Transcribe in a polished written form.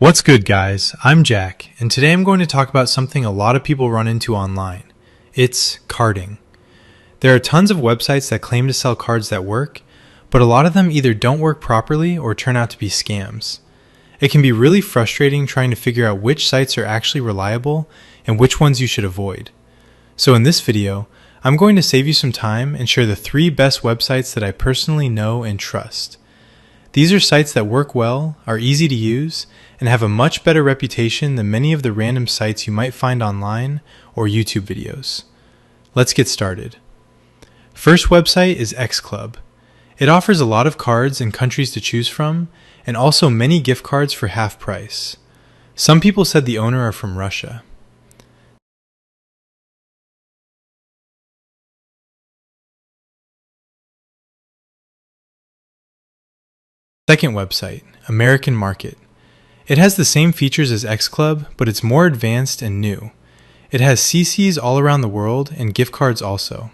What's good, guys? I'm Jack, and today I'm going to talk about something a lot of people run into online. It's carding. There are tons of websites that claim to sell cards that work, but a lot of them either don't work properly or turn out to be scams. It can be really frustrating trying to figure out which sites are actually reliable and which ones you should avoid. So in this video, I'm going to save you some time and share the 3 best websites that I personally know and trust. These are sites that work well, are easy to use, and have a much better reputation than many of the random sites you might find online or YouTube videos. Let's get started. First website is X-Club. It offers a lot of cards and countries to choose from, and also many gift cards for half price. Some people said the owner are from Russia. Second website, American Market. It has the same features as X-Club, but it's more advanced and new. It has CCs all around the world and gift cards also.